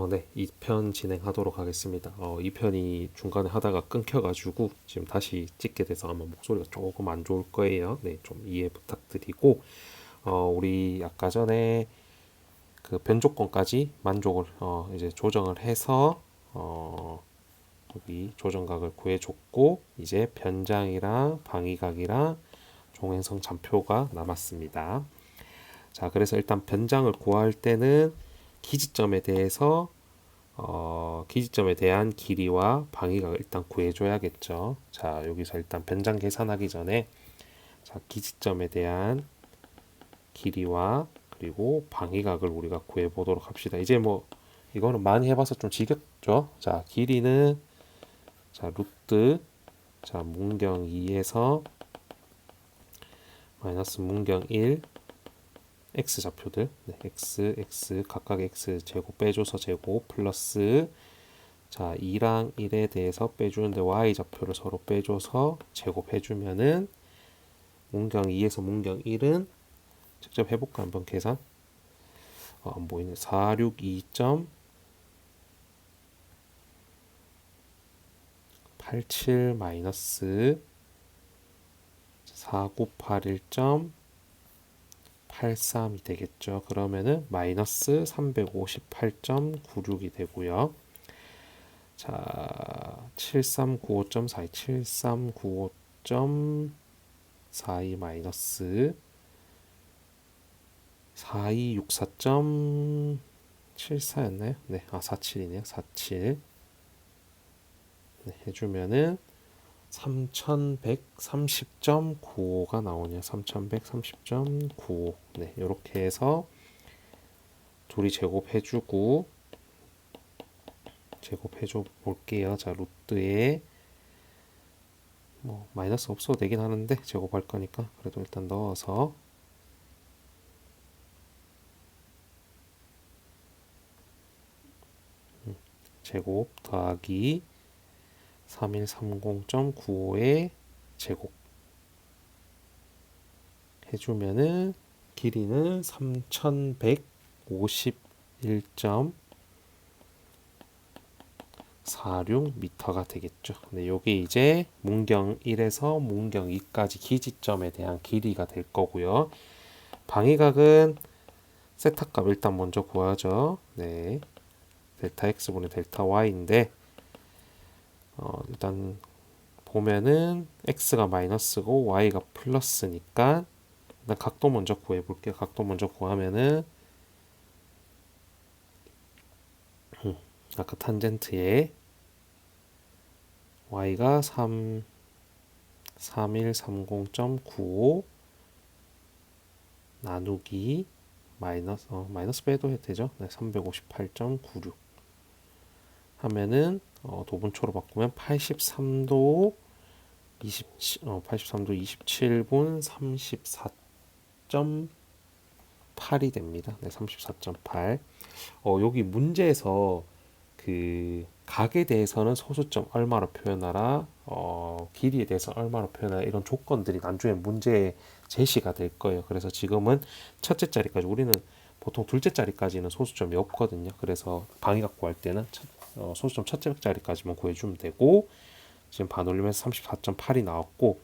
네, 2편 진행하도록 하겠습니다. 2편이 중간에 하다가 끊겨가지고 지금 다시 찍게 돼서 아마 목소리가 조금 안 좋을 거예요. 네, 좀 이해 부탁드리고, 우리 아까 전에 그 변조건까지 만족을, 이제 조정을 해서, 여기 조정각을 구해줬고, 이제 변장이랑 방위각이랑 종행성 좌표가 남았습니다. 자, 그래서 일단 변장을 구할 때는 기지점에 대해서 기지점에 대한 길이와 방위각을 일단 구해줘야겠죠. 자, 여기서 일단 변장 계산하기 전에 자, 기지점에 대한 길이와 그리고 방위각을 우리가 구해보도록 합시다. 이제 뭐 이거는 많이 해봐서 좀 지겹죠. 자, 길이는 자 루트 자 문경 2에서 마이너스 문경 1 x 좌표들 네, x 각각 x 제곱 빼줘서 제곱 플러스 자 2랑 1에 대해서 빼주는데 y 좌표를 서로 빼줘서 제곱해주면은 문경 2에서 문경 1은 직접 해볼까 한번 계산 안 보이네 462.87 마이너스 4981.83이 되겠죠. 그러면은 마이너스 358.96이 되고요. 자, 7395.42, 7395.42 마이너스 4264.74였나요? 네, 47이네요. 47. 네, 해주면은 3130.95가 나오네요. 3130.95. 네, 이렇게 해서 둘이 제곱해주고 제곱해줘 볼게요. 자, 루트에 뭐 마이너스 없어도 되긴 하는데 제곱할 거니까 그래도 일단 넣어서 제곱 더하기 3130.95의 제곱 해주면은 길이는 3151.46m가 되겠죠. 네, 요게 이제 문경 1에서 문경 2까지 기지점에 대한 길이가 될 거고요. 방위각은 세타값 일단 먼저 구하죠. 네, 델타 x분의 델타 y인데 일단 보면은 x가 마이너스고 y가 플러스니까 일단 각도 먼저 구해 볼게요. 각도 먼저 구하면은 아까 탄젠트에 y가 3130.95 나누기 마이너스 빼도 해도 되죠. 네, 358.96 하면은 도분초로 바꾸면 83도 83도 27분 34.8이 됩니다. 네, 34.8. 여기 문제에서 그 각에 대해서는 소수점 얼마로 표현하라, 길이에 대해서 얼마로 표현하라 이런 조건들이 나중에 문제에 제시가 될 거예요. 그래서 지금은 첫째 자리까지 우리는 보통 둘째 자리까지는 소수점이 없거든요. 그래서 방위각 구할 때는 소수점 첫째 자리까지만 구해주면 되고 지금 반올림에서 34.8이 나왔고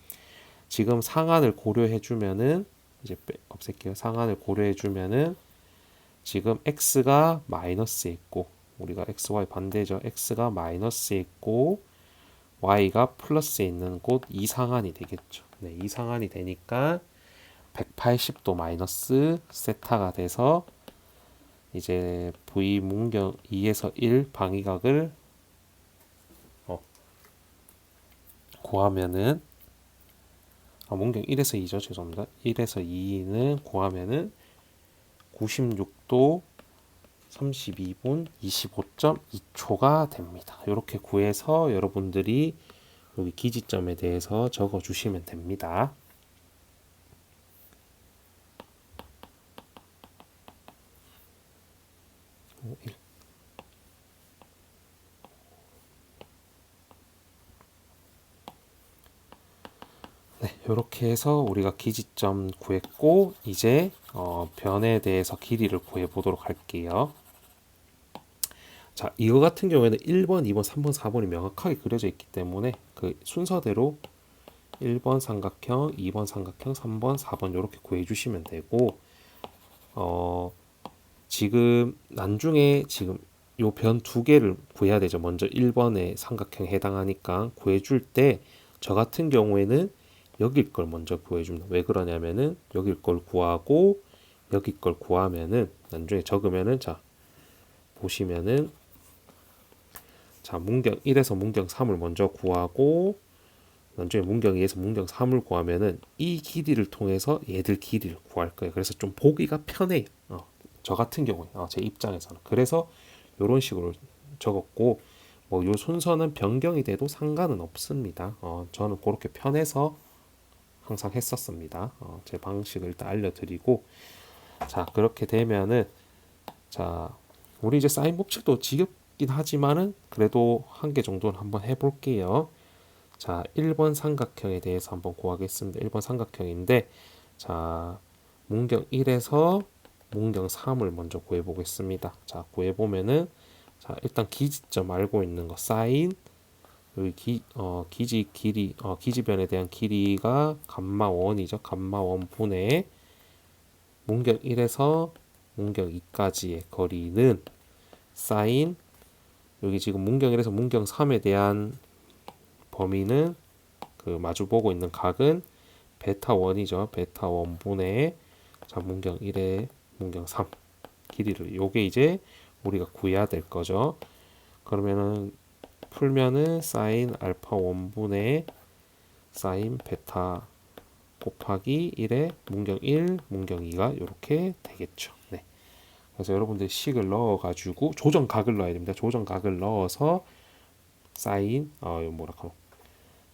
지금 상한을 고려해주면은 이제 없앨게요. 상한을 고려해주면은 지금 x가 마이너스에 있고 우리가 xy 반대죠. x가 마이너스에 있고 y가 플러스에 있는 곳 이상한이 되겠죠. 네, 이상한이 되니까 180도 마이너스 세타가 돼서 이제 v 문경 2에서 1 방위각을 구하면은 문경 1에서 2죠. 죄송합니다. 1에서 2는 구하면은 96도 32분 25.2초가 됩니다. 이렇게 구해서 여러분들이 여기 기지점에 대해서 적어 주시면 됩니다. 네, 이렇게 해서 우리가 기지점 구했고 이제 변에 대해서 길이를 구해 보도록 할게요. 자, 이거 같은 경우에는 1번, 2번, 3번, 4번이 명확하게 그려져 있기 때문에 그 순서대로 1번 삼각형, 2번 삼각형, 3번, 4번 이렇게 구해 주시면 되고 어, 지금 나중에 지금 요 변 두 개를 구해야 되죠. 먼저 1번의 삼각형에 해당하니까 구해줄 때 저 같은 경우에는 여길 걸 먼저 구해줍니다. 왜 그러냐면은 여길 걸 구하고 여기 걸 구하면은 나중에 적으면은 자 보시면은 자 문경 1에서 문경 3을 먼저 구하고 나중에 문경 2에서 문경 3을 구하면은 이 길이를 통해서 얘들 길이를 구할 거예요. 그래서 좀 보기가 편해요. 저 같은 경우에 제 입장에서는 그래서 이런 식으로 적었고 뭐 요 순서는 변경이 돼도 상관은 없습니다. 저는 그렇게 편해서 항상 했었습니다. 제 방식을 일단 알려드리고 자 그렇게 되면은 자 우리 이제 사인 법칙도 지겹긴 하지만은 그래도 한 개 정도는 한번 해볼게요. 자 1번 삼각형에 대해서 한번 구하겠습니다. 1번 삼각형인데 자 문경 1에서 문경 3을 먼저 구해보겠습니다. 자 구해보면은 자 일단 기지점 알고 있는 거 사인 여기 기지 길이 기지변에 대한 길이가 감마 원이죠. 감마 원 분의 문경 1에서 문경 2까지의 거리는 사인 여기 지금 문경 1에서 문경 3에 대한 범위는 그 마주보고 있는 각은 베타 원이죠. 베타 원 분의 자 문경 1에 문경 3 길이를 요게 이제 우리가 구해야 될 거죠. 그러면은 풀면은 사인 알파 원분의 사인 베타 곱하기 1에 문경 1, 문경 2가 이렇게 되겠죠. 네. 그래서 여러분들 식을 넣어가지고 조정각을 넣어야 됩니다. 조정각을 넣어서 사인 이거 뭐라 하노?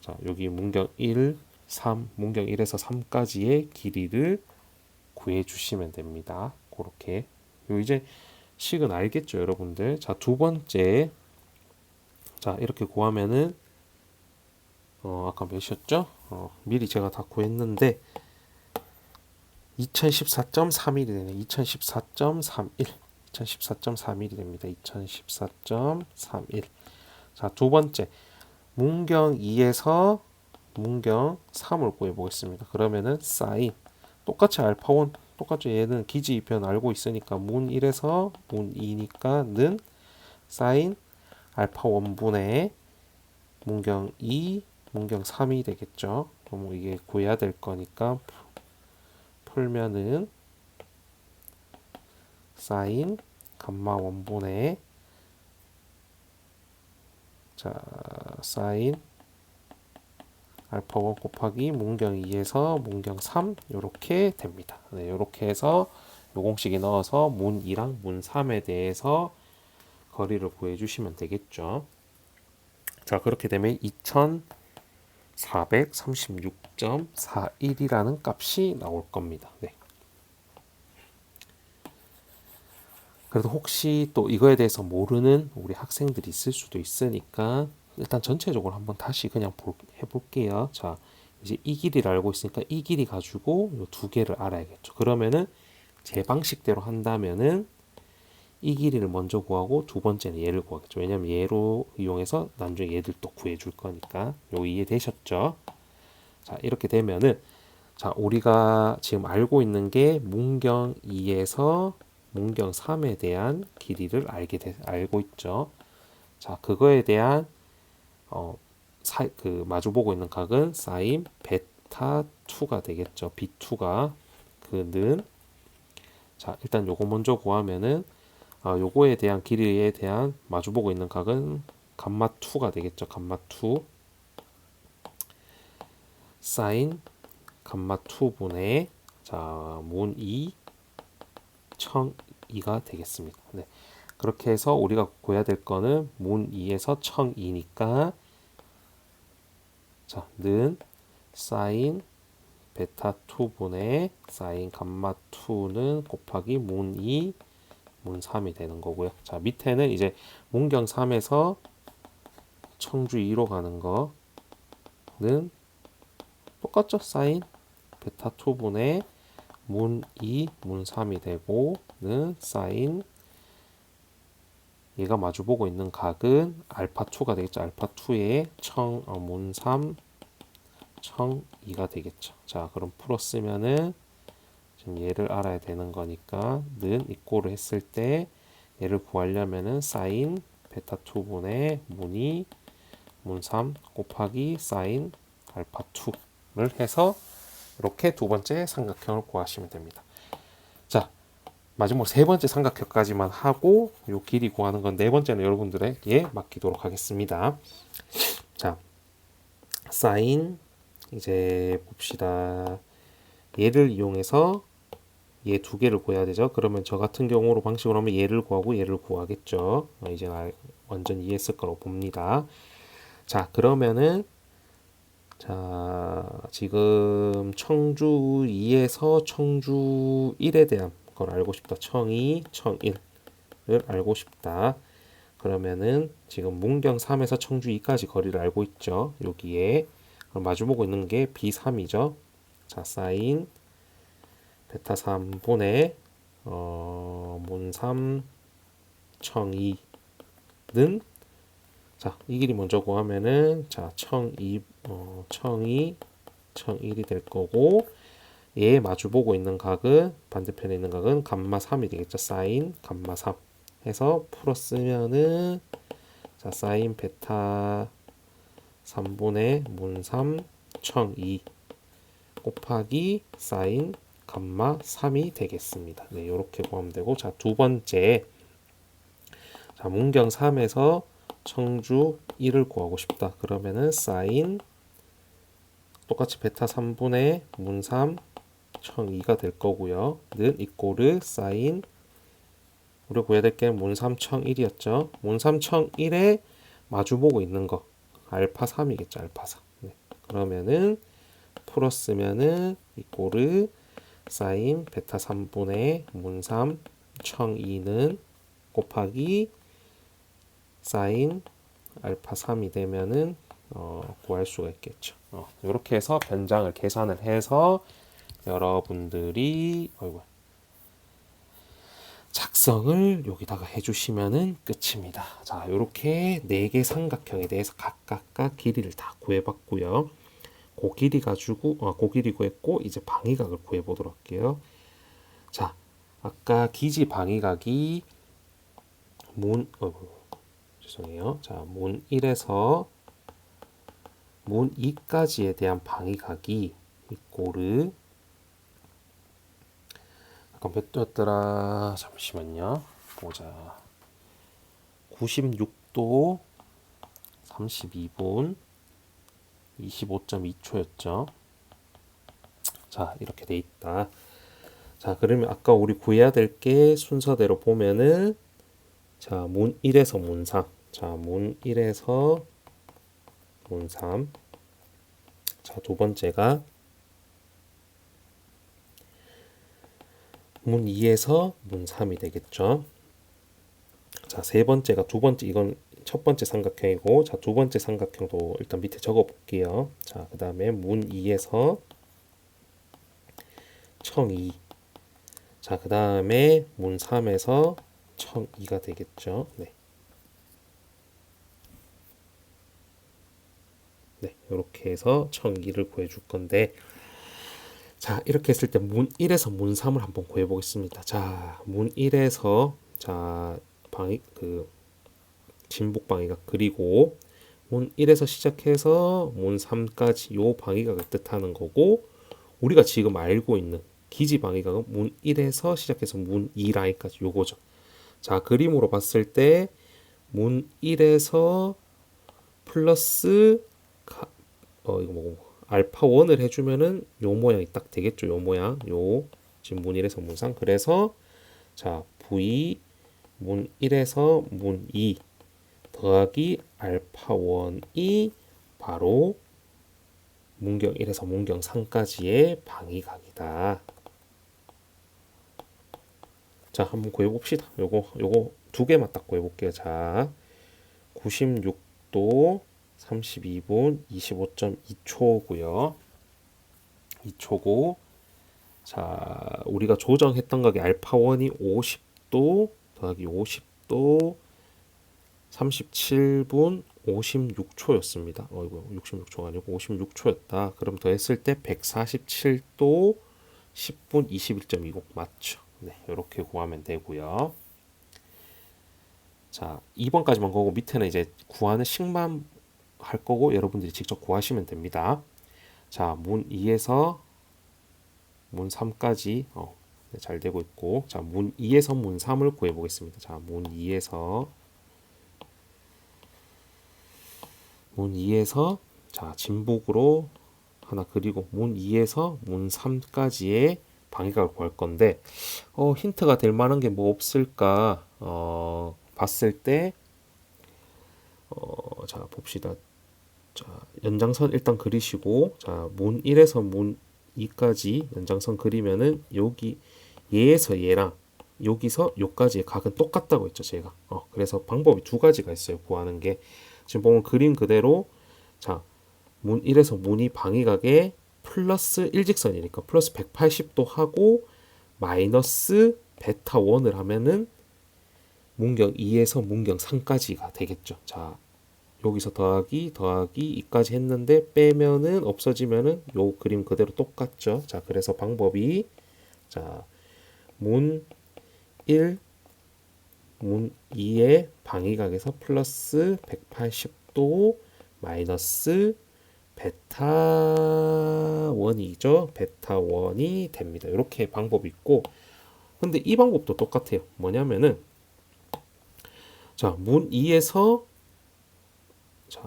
자 여기 문경 1, 3, 문경 1에서 3까지의 길이를 구해주시면 됩니다. 그렇게 요 이제 식은 알겠죠, 여러분들. 자 두 번째 자 이렇게 구하면은 아까 몇이었죠? 미리 제가 다 구했는데 2014.31이 되네. 2014.31 2014.31이 됩니다. 2014.31 자, 두 번째 문경 2에서 문경 3을 구해보겠습니다. 그러면은 사인 똑같이 알파1 똑같이 얘는 기지변 알고 있으니까 문 1에서 문 2니까는 사인 알파 1분의 문경 2 문경 3이 되겠죠. 그럼 이게 구해야 될 거니까 풀면은 사인 감마 원분의 자 사인 알파 1 곱하기 문경 2에서 문경 3 이렇게 됩니다. 네, 이렇게 해서 요 공식에 넣어서 문 2랑 문 3에 대해서 거리를 구해주시면 되겠죠. 자 그렇게 되면 2436.41이라는 값이 나올 겁니다. 네. 그래도 혹시 또 이거에 대해서 모르는 우리 학생들이 있을 수도 있으니까 일단 전체적으로 한번 다시 그냥 해볼게요. 자 이제 이 길이를 알고 있으니까 이 길이 가지고 이 두 개를 알아야겠죠. 그러면은 제 방식대로 한다면은 이 길이를 먼저 구하고 두 번째는 얘를 구하겠죠. 왜냐면 얘로 이용해서 나중에 얘들 또 구해줄 거니까. 요 이해되셨죠? 자 이렇게 되면은 자 우리가 지금 알고 있는 게 문경 2에서 문경 3에 대한 길이를 알고 있죠. 자 그거에 대한 그 마주보고 있는 각은 사인 베타 2가 되겠죠. B2가 그는 자 일단 요거 먼저 구하면은 요거에 대한 길이에 대한 마주보고 있는 각은 감마 2가 되겠죠. 감마 2 사인 감마 2분의 자문 2 청 2가 되겠습니다. 네. 그렇게 해서 우리가 구해야 될 거는 문 2에서 청 2니까 는 사인 베타 2분의 사인 감마 2는 곱하기 문 2, 문 3이 되는 거고요. 자 밑에는 이제 문경 3에서 청주 2로 가는 거는 똑같죠. 사인 베타 2분의 문 2, 문 3이 되고 는 사인 얘가 마주보고 있는 각은 알파2가 되겠죠. 알파2의 문3 청 2가 되겠죠. 자, 그럼 풀었으면은 지금 얘를 알아야 되는 거니까 는 이꼬를 했을 때 얘를 구하려면은 사인 베타 2분의 문이 문3 곱하기 사인 알파 2를 해서 이렇게 두 번째 삼각형을 구하시면 됩니다. 자, 마지막 세 번째 삼각형까지만 하고 요 길이 구하는 건 네 번째는 여러분들에게 맡기도록 하겠습니다. 자, 사인 이제 봅시다. 얘를 이용해서 얘 두 개를 구해야 되죠. 그러면 저 같은 경우로 방식으로 하면 얘를 구하고 얘를 구하겠죠. 이제 완전 이해했을 거라고 봅니다. 자, 그러면은 자, 지금 청주 2에서 청주 1에 대한 걸 알고 싶다. 청2, 청1을 알고 싶다. 그러면은 지금 문경 3에서 청주 2까지 거리를 알고 있죠. 여기에 그럼 마주보고 있는 게 B3이죠. 자, 사인 베타 3분의 문3 청2는 자, 이 길이 먼저 구하면은 자, 청2 청1이 될 거고 얘 마주보고 있는 각은 반대편에 있는 각은 감마 3이 되겠죠. 사인 감마 3 해서 풀었으면은 자, 사인 베타 3분의 문3 청2 곱하기 사인 감마 3이 되겠습니다. 네, 이렇게 구하면 되고 자, 두 번째 자, 문경 3에서 청주 1을 구하고 싶다. 그러면은 사인 똑같이 베타 3분의 문3 청2가 될 거고요. 는 이꼬르 사인 우리가 구해야 될 게 문3 청1이었죠. 문3 청1에 마주보고 있는 거 알파 3이겠죠. 알파 3. 네. 그러면은 풀었으면은 이꼬르 사인 베타 3분의 문3 청2는 곱하기 사인 알파 3이 되면은 구할 수가 있겠죠. 이렇게 해서 변장을 계산을 해서 여러분들이 작성을 여기다가 해주시면은 끝입니다. 자, 이렇게 4개 삼각형에 대해서 각각 길이를 다 구해봤고요. 그 길이 가지고 그 길이 구했고 이제 방위각을 구해보도록 할게요. 자, 아까 기지 방위각이 죄송해요. 자, 문 1에서 문 2까지에 대한 방위각이 이꼬르 잠깐 몇 도였더라? 잠시만요. 보자. 96도 32분 25.2초였죠. 자, 이렇게 돼 있다. 자, 그러면 아까 우리 구해야 될 게 순서대로 보면은 자, 문 1에서 문 3. 자, 문 1에서 문 3. 자, 두 번째가 문 2에서 문 3이 되겠죠. 자, 세 번째가 두 번째 이건 첫 번째 삼각형이고 자, 두 번째 삼각형도 일단 밑에 적어 볼게요. 자, 그다음에 문 2에서 청 2. 자, 그다음에 문 3에서 청 2가 되겠죠. 네. 네, 이렇게 해서 청 2를 구해 줄 건데 자, 이렇게 했을 때 문 1에서 문 3을 한번 구해 보겠습니다. 자, 문 1에서 자, 진북 방위각 그리고 문 1에서 시작해서 문 3까지 요 방위각을 뜻하는 거고 우리가 지금 알고 있는 기지 방위각은 문 1에서 시작해서 문 2 라인까지 요거죠. 자, 그림으로 봤을 때 문 1에서 플러스 이거 뭐고 알파 1을 해주면은 요 모양이 딱 되겠죠. 요 모양 요 지금 문 1에서 문 3 그래서 자 V 문 1에서 문 2 더하기 알파 1이 바로 문경 1에서 문경 3까지의 방위각이다. 자, 한번 구해봅시다. 요거 두 개만 딱 구해볼게요. 자, 96도 32분 25.2초고요. 2초고 자, 우리가 조정했던 각이 알파 1이 50도 더하기 50도 37분 56초였습니다. 어이구 66초가 아니고 56초였다. 그럼 더했을 때 147도 10분 21.20 맞죠? 네, 이렇게 구하면 되고요. 자, 2번까지만 거고 밑에는 이제 구하는 식만 할 거고 여러분들이 직접 구하시면 됩니다. 자, 문 2에서 문 3까지 네, 잘 되고 있고, 자, 문 2에서 문 3을 구해 보겠습니다. 자, 문 2에서 자, 진북으로 하나 그리고 문 2에서 문 3까지의 방위각을 구할 건데 힌트가 될 만한 게 뭐 없을까? 봤을 때 자, 봅시다. 자, 연장선 일단 그리시고 자, 문 1에서 문 2까지 연장선 그리면은 여기 얘에서 얘랑 여기서 요까지의 각은 똑같다고 했죠, 제가. 그래서 방법이 두 가지가 있어요, 구하는 게. 지금 보면 그림 그대로 자, 문 1에서 문 2 방위각에 플러스 일직선이니까 플러스 180도 하고 마이너스 베타 1을 하면은 문경 2에서 문경 3까지가 되겠죠. 자, 여기서 더하기 2까지 했는데 빼면은 없어지면은 요 그림 그대로 똑같죠. 자, 그래서 방법이 자, 문 1, 문 2의 방위각에서 플러스 180도 마이너스 베타 1이죠. 베타 1이 됩니다. 이렇게 방법이 있고 근데 이 방법도 똑같아요. 뭐냐면은 자, 문 2에서 자,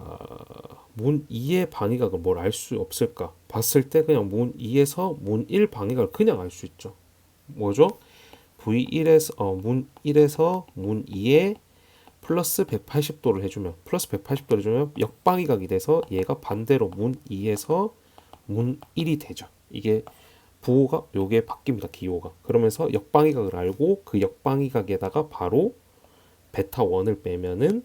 문 2의 방위각을 뭘 알 수 없을까? 봤을 때 그냥 문 2에서 문 1 방위각을 그냥 알 수 있죠. 뭐죠? 문 1에서 문 2에 플러스 180도를 해주면 역방위각이 돼서 얘가 반대로 문 2에서 문 1이 되죠. 이게 부호가 요게 바뀝니다. 기호가. 그러면서 역방위각을 알고 그 역방위각에다가 바로 베타 1을 빼면은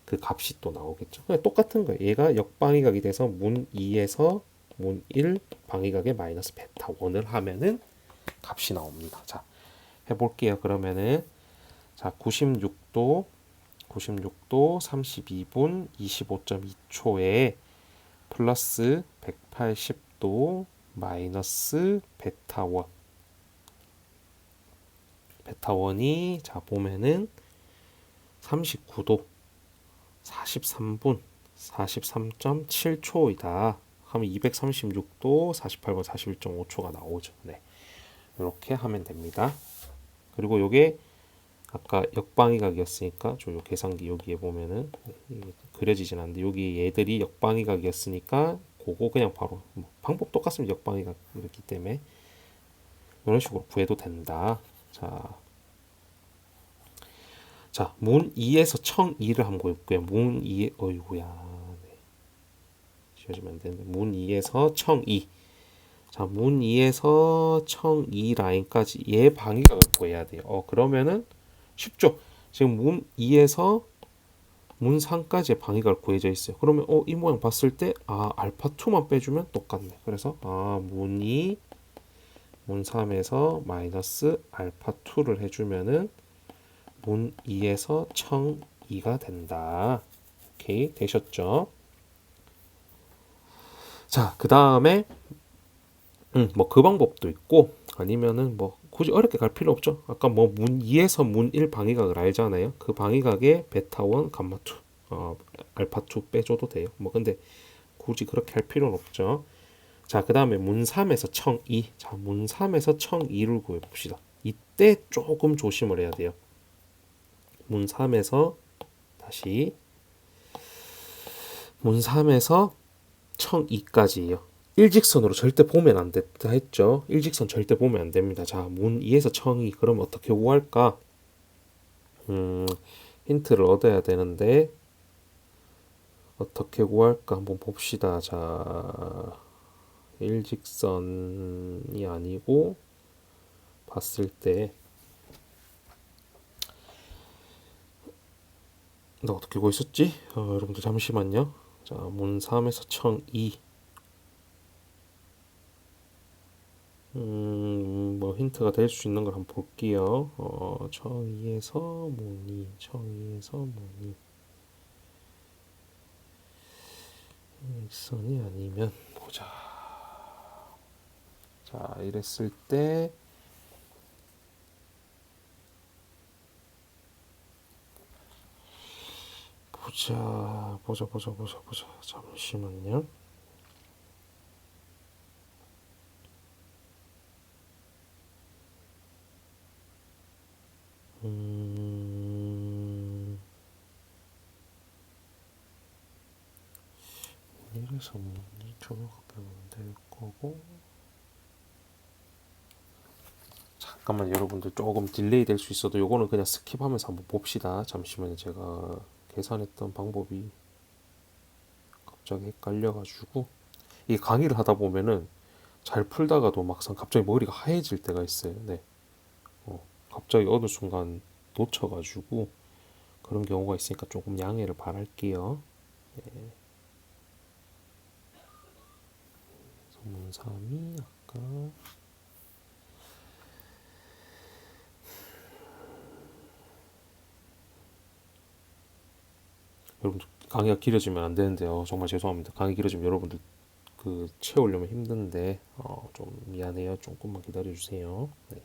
그 값이 또 나오겠죠. 그냥 똑같은 거예요. 얘가 역방위각이 돼서 문 2에서 문 1 방위각에 마이너스 베타 1을 하면은 값이 나옵니다. 자, 해볼게요. 그러면은 자, 96도 32분 25.2초에 플러스 180도 마이너스 베타 1 베타 1이 자 보면은 39도 43분 43.7초이다 하면 236도 48분 41.5초가 나오죠. 네, 이렇게 하면 됩니다. 그리고 요게 아까 역방위각이었으니까 요 계산기 여기에 보면은 그려지진 않는데 여기 얘들이 역방위각이었으니까 그거 그냥 바로 방법 똑같습니다. 역방위각이기 때문에 이런 식으로 구해도 된다. 자, 문 2에서 청 2를 한번 구해볼게요. 문 2에 어이구야 네. 지워지면 안 되는데 문 2에서 청 2. 자, 문 2에서 청 2 라인까지 얘 방위각을 구해야 돼요. 그러면은 쉽죠. 지금 문 2에서 문 3까지의 방위각을 구해져 있어요. 그러면 이 모양 봤을 때 알파 2만 빼주면 똑같네. 그래서 문 2, 문 3에서 마이너스 알파 2를 해주면은 문 2에서 청 2가 된다. 오케이, 되셨죠? 자, 그 다음에 뭐 그 방법도 있고 아니면은 뭐 굳이 어렵게 갈 필요 없죠. 아까 뭐 문 2에서 문 1 방위각을 알잖아요. 그 방위각에 베타 1, 감마 2, 알파 2 빼줘도 돼요. 뭐 근데 굳이 그렇게 할 필요는 없죠. 자, 그 다음에 문 3에서 청 2. 자, 문 3에서 청 2를 구해봅시다. 이때 조금 조심을 해야 돼요. 문 3에서 다시 문 3에서 청 2까지예요. 일직선으로 절대 보면 안 됐다 했죠. 일직선 절대 보면 안 됩니다. 자, 문 2에서 청 2. 그럼 어떻게 구할까? 힌트를 얻어야 되는데 어떻게 구할까 한번 봅시다. 자, 일직선이 아니고 봤을 때 나 어떻게 구했었지? 여러분들 잠시만요. 자, 문 3에서 청 2. 뭐 힌트가 될 수 있는 걸 한번 볼게요. 청 2에서 문 2, 청 2에서 문 2. 일선이 아니면 보자. 자, 이랬을 때 보자. 잠시만요. 이래서 이쪽으로 가면 될 거고. 잠깐만 여러분들 조금 딜레이 될 수 있어도 요거는 그냥 스킵하면서 한번 봅시다. 잠시만요. 제가 계산했던 방법이 갑자기 헷갈려가지고 이 강의를 하다 보면은 잘 풀다가도 막상 갑자기 머리가 하얘질 때가 있어요. 네. 갑자기 어느 순간 놓쳐가지고 그런 경우가 있으니까 조금 양해를 바랄게요. 문삼이 아까 여러분들 강의가 길어지면 안 되는데요. 정말 죄송합니다. 강의 길어지면 여러분들 그 채우려면 힘든데 좀 미안해요. 조금만 기다려 주세요. 네.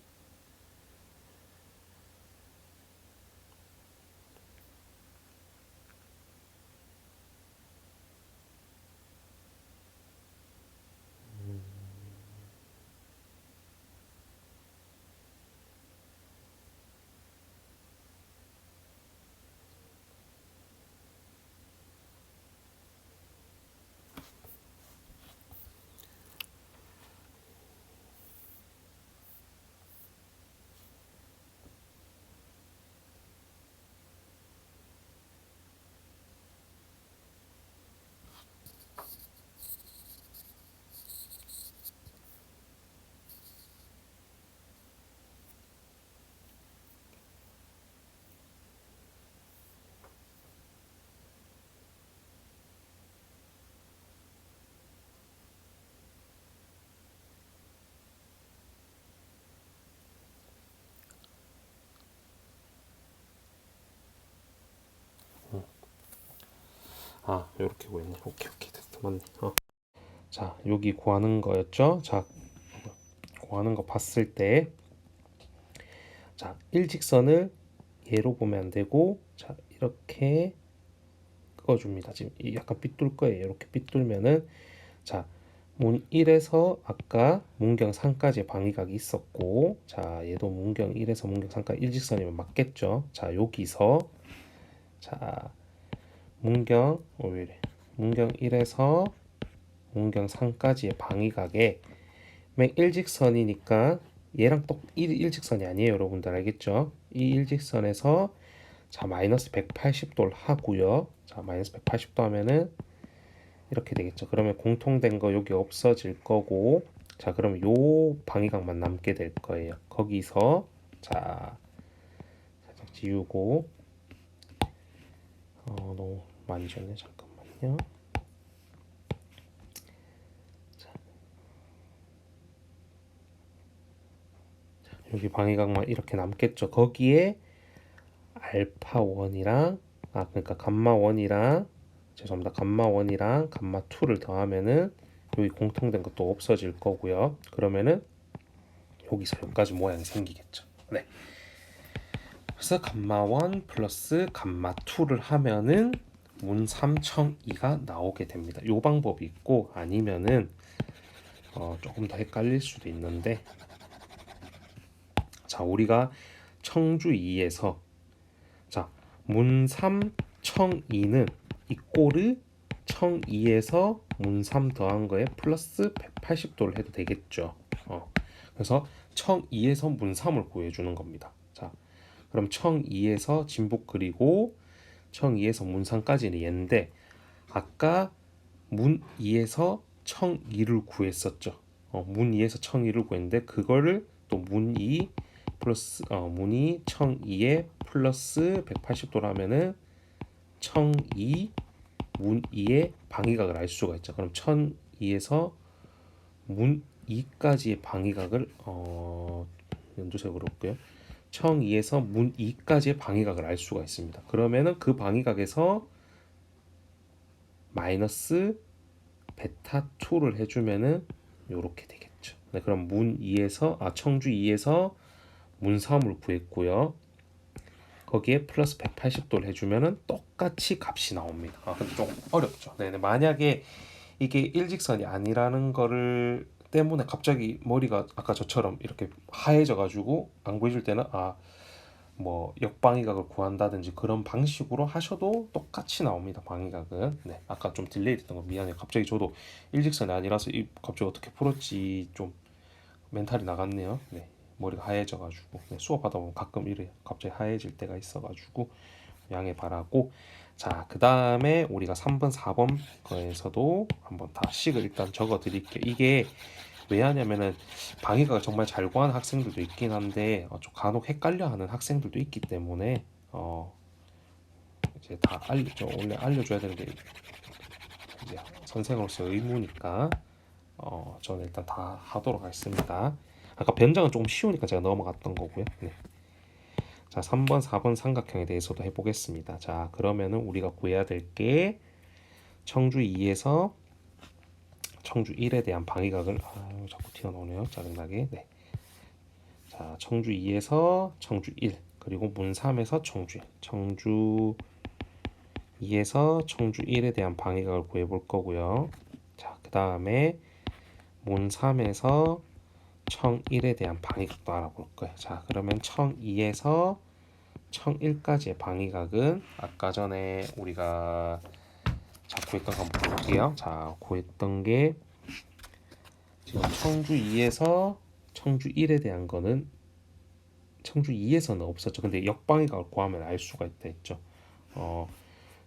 아, 요렇게 구했네. 오케이, 됐다. 맞네. 자, 여기 구하는 거였죠? 자, 구하는 거 봤을 때, 자, 일직선을 얘로 보면 안 되고, 자, 이렇게 그어줍니다. 지금 약간 삐뚤 거예요. 이렇게 삐뚤면은, 자, 문 1에서 아까 문경 3까지 방위각이 있었고, 자, 얘도 문경 1에서 문경 3까지 일직선이면 맞겠죠? 자, 여기서, 자, 왜 이래? 문경 1에서 문경 3까지의 방위각에 맨 일직선이니까 얘랑 똑 일직선이 아니에요. 여러분들 알겠죠? 이 일직선에서 자 마이너스 180도를 하고요. 자 마이너스 180도 하면은 이렇게 되겠죠. 그러면 공통된 거 여기 없어질 거고 자 그러면 요 방위각만 남게 될 거예요. 거기서 자 살짝 지우고 너무 많이 졌네. 잠깐만요. 여기 방위각만 이렇게 남겠죠. 거기에 알파 1이랑 그러니까 감마 1이랑 죄송합니다. 감마 1이랑 감마 2를 더하면은 여기 공통된 것도 없어질 거고요. 그러면은 여기서 여기까지 모양이 생기겠죠. 네. 그래서 감마 1 플러스 감마 2를 하면은 문 3청이가 나오게 됩니다. 이 방법이 있고 아니면은 조금 더 헷갈릴 수도 있는데 자 우리가 청주 2에서 자 문 3 청이는 이꼬르 청 2에서 문 3 더한 거에 플러스 180도를 해도 되겠죠. 그래서 청 2에서 문 3을 구해주는 겁니다. 자, 그럼 청 2에서 진북 그리고 청 2에서 문 3까지는 얘인데 아까 문 2에서 청 2를 구했었죠. 문 2에서 청 2를 구했는데 그거를 또 문 2 플러스 문 2 청 2에 플러스 180도로 하면은 청 2 문 2의 방위각을 알 수가 있죠. 그럼 천 2에서 문 2까지의 방위각을 연두색으로 볼게요. 청 2에서 문 2까지의 방위각을 알 수가 있습니다. 그러면은 그 방위각에서 마이너스 베타 2를 해주면은 요렇게 되겠죠. 네, 그럼 문 2에서 청주 2에서 문 3을 구했고요. 거기에 플러스 180도를 해주면은 똑같이 값이 나옵니다. 근데 좀 어렵죠. 네네. 만약에 이게 일직선이 아니라는 거를 때문에 갑자기 머리가 아까 저처럼 이렇게 하얘져 가지고 안 구해줄 때는 뭐 역방위각을 구한다든지 그런 방식으로 하셔도 똑같이 나옵니다. 방위각은. 네. 아까 좀 딜레이 됐던 거 미안해요. 갑자기 저도 일직선이 아니라서 갑자기 어떻게 풀었지 좀 멘탈이 나갔네요. 네. 머리가 하얘져 가지고. 네. 수업하다 보면 가끔 이래요. 갑자기 하얘질 때가 있어 가지고 양해 바라고. 자, 그 다음에 우리가 3번, 4번 거에서도 한번 다 식을 일단 적어 드릴게요. 이게 왜 하냐면은 방위각을 정말 잘 구하는 학생들도 있긴 한데 좀 간혹 헷갈려하는 학생들도 있기 때문에 이제 다 알려줘 원래 알려줘야 되는 게 이제 선생으로서 의무니까 저는 일단 다 하도록 하겠습니다. 아까 변장은 조금 쉬우니까 제가 넘어갔던 거고요. 네. 자, 3번, 4번 삼각형에 대해서도 해보겠습니다. 자, 그러면은 우리가 구해야 될 게 청주 2에서 청주 1에 대한 방위각을 자꾸 튀어나오네요. 짜증나게. 네. 자, 청주 2에서 청주 1 그리고 문 3에서 청주 1 청주 2에서 청주 1에 대한 방위각을 구해볼 거고요. 자, 그 다음에 문 3에서 청 1에 대한 방위각도 알아볼 거예요. 자, 그러면 청 2에서 청 1까지의 방위각은 아까 전에 우리가 구했던 거 한번 볼게요. 자, 구했던 게 지금 청주 2에서 청주 1에 대한 거는 청주 2에서는 없었죠. 근데 역방위각을 구하면 알 수가 있다 했죠.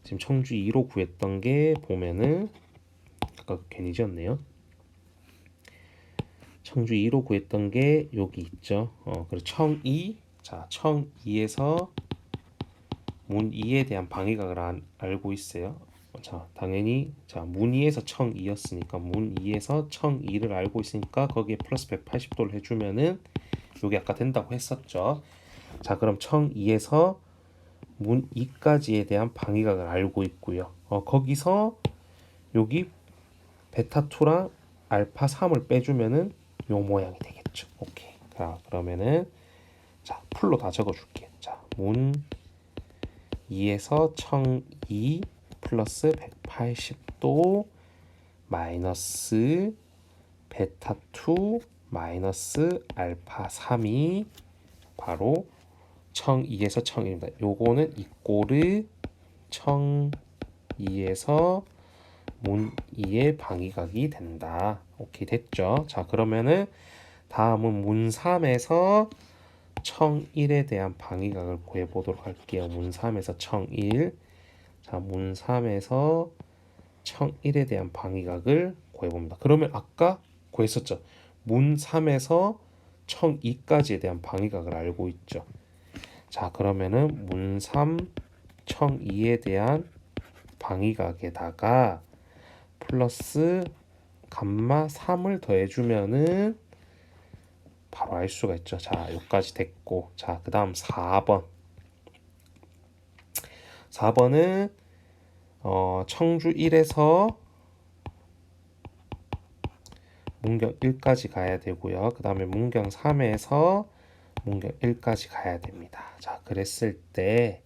지금 청주 2로 구했던 게 보면은 아까 괜히 지었네요. 청주 2로 구했던 게 여기 있죠. 그리고 청 2, 자, 청 2에서 문 2에 대한 방위각을 알고 있어요. 자, 당연히 문 2에서 청 2였으니까 문 2에서 청 2를 알고 있으니까 거기에 플러스 180도를 해주면은 요게 아까 된다고 했었죠. 자, 그럼 청 2에서 문 2까지에 대한 방위각을 알고 있고요. 거기서 여기 베타 2랑 알파 3을 빼주면은 요 모양이 되겠죠. 오케이. 자, 그러면은 풀로 다 적어줄게요. 자, 문 2에서 청 2 플러스 180도 마이너스 베타 2 마이너스 알파 3이 바로 청 2에서 청 1입니다. 요거는 이꼬르 청 2에서 문 2의 방위각이 된다. 오케이, 됐죠? 자, 그러면은 다음은 문 3에서 청 1에 대한 방위각을 구해보도록 할게요. 문 3에서 청 1. 자, 문 3에서 청 1에 대한 방위각을 구해봅니다. 그러면 아까 구했었죠. 문 3에서 청 2까지에 대한 방위각을 알고 있죠. 자, 그러면은 문 3, 청 2에 대한 방위각에다가 플러스 감마 3을 더해주면은 바로 알 수가 있죠. 자, 여기까지 됐고, 자, 그 다음 4번. 4번은 청주 1에서 문경 1까지 가야 되고요. 그 다음에 문경 3에서 문경 1까지 가야 됩니다. 자, 그랬을 때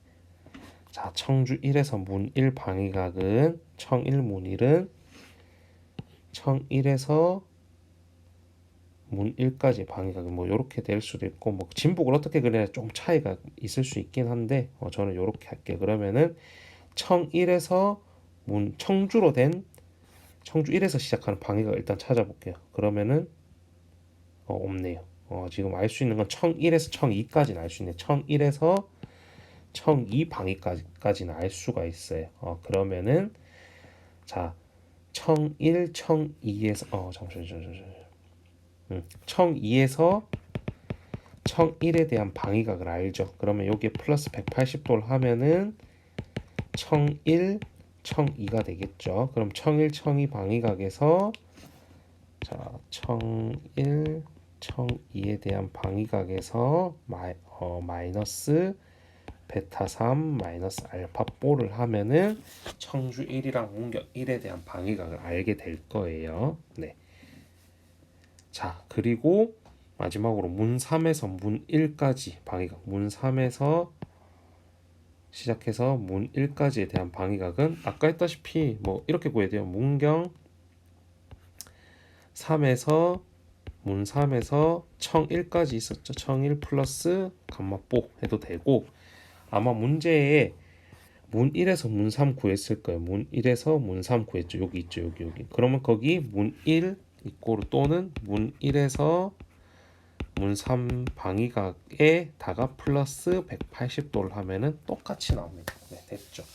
자, 청주 1에서 문 1 방위각은 청 1, 문 1은 청 1에서 문 1까지 방위각이 뭐 이렇게 될 수도 있고 뭐 진북을 어떻게 그려야 좀 차이가 있을 수 있긴 한데 저는 이렇게 할게요. 그러면은 청 1에서 문 청주로 된 청주 1에서 시작하는 방위각 일단 찾아볼게요. 그러면은 없네요. 지금 알 수 있는 건 청 1에서 청 2까지는 알 수 있네. 청 1에서 청 2 방위까지는 알 수가 있어요. 그러면은 자, 청 1, 청 2에서 잠시만요. 청 2에서 청 1에 대한 방위각을 알죠. 그러면 여기에 플러스 180도를 하면은 청 1, 청 2가 되겠죠. 그럼 청 1, 청 2 방위각에서 자, 청 1, 청 2에 대한 방위각에서 마이너스 베타 3 마이너스 알파 4를 하면은 청주 1이랑 문격 1에 대한 방위각을 알게 될 거예요. 네. 자, 그리고 마지막으로 문 3에서 문 1까지 방위각, 문 3에서 시작해서 문 1까지에 대한 방위각은 아까 했다시피 뭐 이렇게 구해야 돼요. 문경 3에서 문 3에서 청 1까지 있었죠. 청 1 플러스 감마뽀 해도 되고, 아마 문제에 문 1에서 문 3 구했을 거예요. 문 1에서 문 3 구했죠. 여기 있죠. 여기. 그러면 거기 문 1 이꼬르 또는 문 1에서 문 3 방위각에다가 플러스 180도를 하면은 똑같이 나옵니다. 네, 됐죠.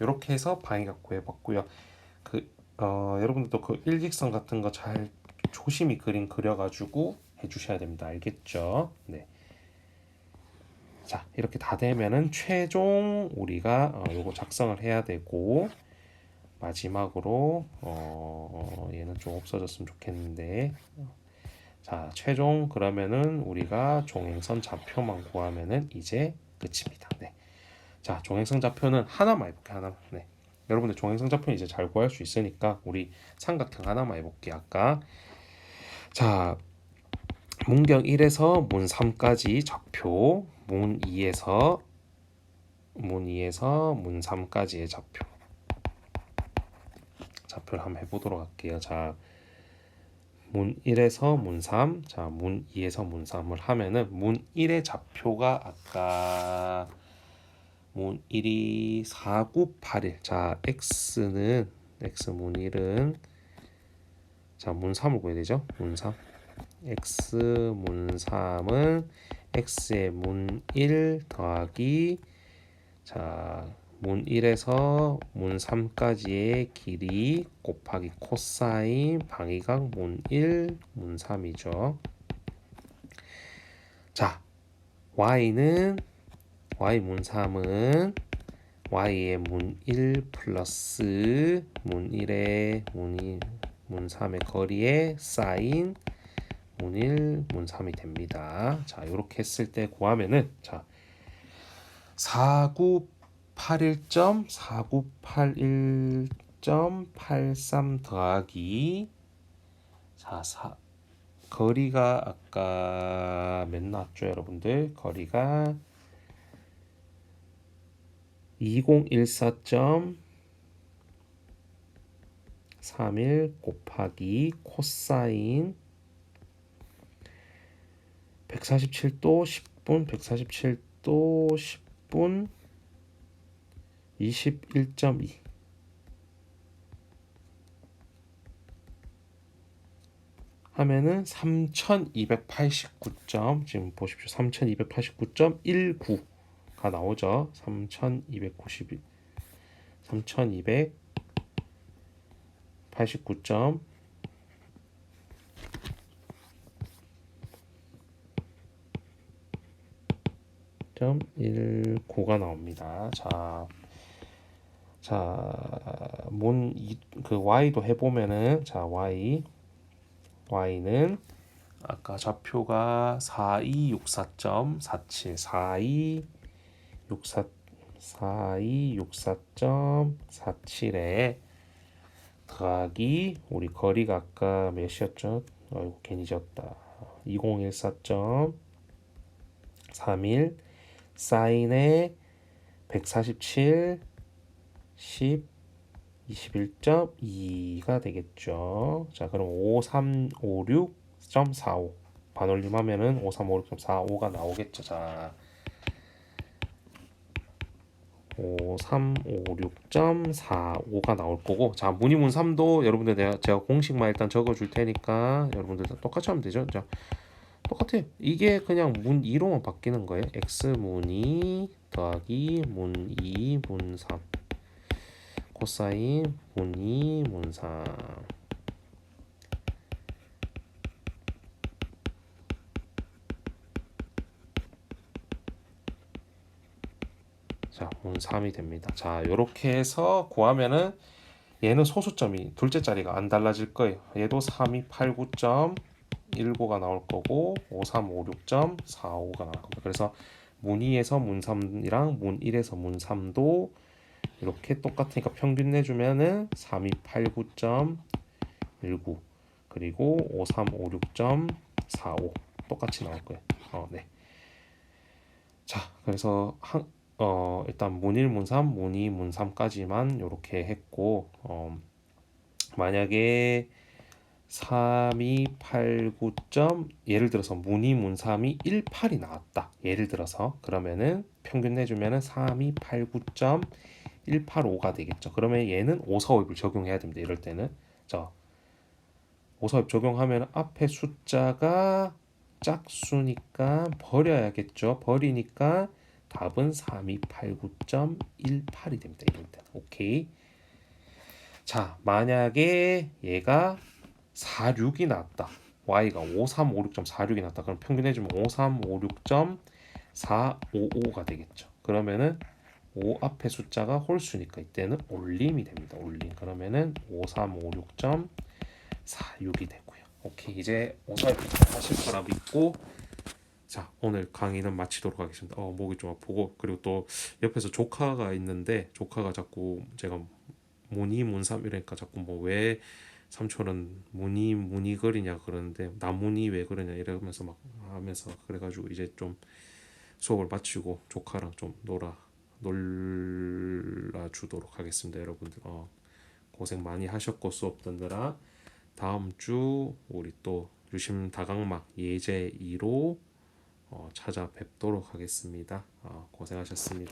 이렇게 해서 방위각 구해봤고요. 여러분들도 그 일직선 같은 거 잘 조심히 그림 그려가지고 해주셔야 됩니다. 알겠죠? 네. 자, 이렇게 다 되면은 최종 우리가 요거 작성을 해야 되고, 마지막으로 얘는 좀 없어졌으면 좋겠는데, 자, 최종 그러면은 우리가 종행선 좌표만 구하면은 이제 끝입니다. 네. 자, 종행선 좌표는 하나만 해볼게요. 하나만. 네. 여러분들 종행선 좌표는 이제 잘 구할 수 있으니까 우리 삼각형 하나만 해볼게요. 아까 자, 문경 1에서 문 3까지 좌표, 문 2에서 문 3까지의 좌표를 한번 해보도록 할게요. 자, 문 1에서 문 3, 자, 문 2에서 문 3을 하면은 문 1의 좌표가 아까 문 1이 4981. 자, x는 x 문 1은 자, 문 3을 구해야 되죠. 문 3. x 문 3은 x의 문 1 더하기 자, 문 1에서 문 3까지의 길이 곱하기 코사인 방위각 문 1, 문 3이죠. 자, y는 y 문 3은 y의 문 1 플러스 문 1의 문 3의 거리에 사인 문 1, 문 3이 됩니다. 자, 이렇게 했을 때 구하면은 자, 4981.4981.83 더하기 자, 거리가 아까 몇 나왔죠, 여러분들? 거리가 2014.31 곱하기 코사인 147도 10분 147도 10분 21.2 하면은 3289점 지금 보십시오. 3289.19가 나오죠. 3291 3289점 19가 나옵니다. 그 y도 해보면은 자 y는 아까 좌표가 4264.47 4264.47에 더하기 우리 거리가 아까 몇이었죠? 아이고 괜히 졌다. 2014.31 사인에 147 10 21.2가 되겠죠. 자, 그럼 5356.45 반올림하면은 5356.45가 나오겠죠. 자, 5356.45가 나올 거고, 자, 문이문 3도 여러분들 제가 공식만 일단 적어줄 테니까 여러분들 똑같이 하면 되죠. 자, 똑같아요. 이게 그냥 문 2로만 바뀌는 거예요. x문이 더하기 문 2, 문 3 코사인 문 2, 문 3 자, 문 3이 됩니다. 자, 요렇게 해서 구하면은 얘는 소수점이 둘째 자리가 안 달라질 거예요. 얘도 3289.19가 나올 거고 5356.45가 나올 겁니다. 그래서 문 2에서 문 3이랑 문 1에서 문 3도 이렇게 똑같으니까 평균 내주면은 3289.19 그리고 5356.45 똑같이 나올 거예요. 네. 자, 그래서 일단 문 1, 문 3, 문 2, 문 3까지만 이렇게 했고 만약에 3289점 예를 들어서 문이 문3이 18이 나왔다. 예를 들어서 그러면은 평균 내주면은 3289.185가 되겠죠. 그러면 얘는 5사오입을 적용해야 됩니다. 이럴 때는 자 5사오입 적용하면 앞에 숫자가 짝수니까 버려야겠죠. 버리니까 답은 3289.18이 됩니다. 이럴 때는 오케이. 자 만약에 얘가 46이 나왔다. y가 5356.46이 나왔다. 그럼 평균 해주면 5356.455가 되겠죠. 그러면은 5 앞에 숫자가 홀수니까 이때는 올림이 됩니다. 올림. 그러면은 5356.46이 되고요. 오케이 이제 오사일 하실 거라 믿고 자 오늘 강의는 마치도록 하겠습니다. 목이 좀 아프고 그리고 또 옆에서 조카가 있는데 조카가 자꾸 제가 문이 문삼 이러니까 자꾸 뭐 왜 삼촌은 문이 그리냐 그러는데 나문이 왜 그러냐 이러면서 막 하면서 그래가지고 이제 좀 수업을 마치고 조카랑 좀 놀아주도록 하겠습니다. 여러분들 고생 많이 하셨고 수업 듣느라 다음 주 우리 또 유심 다각막 예제 2로 찾아뵙도록 하겠습니다. 고생하셨습니다.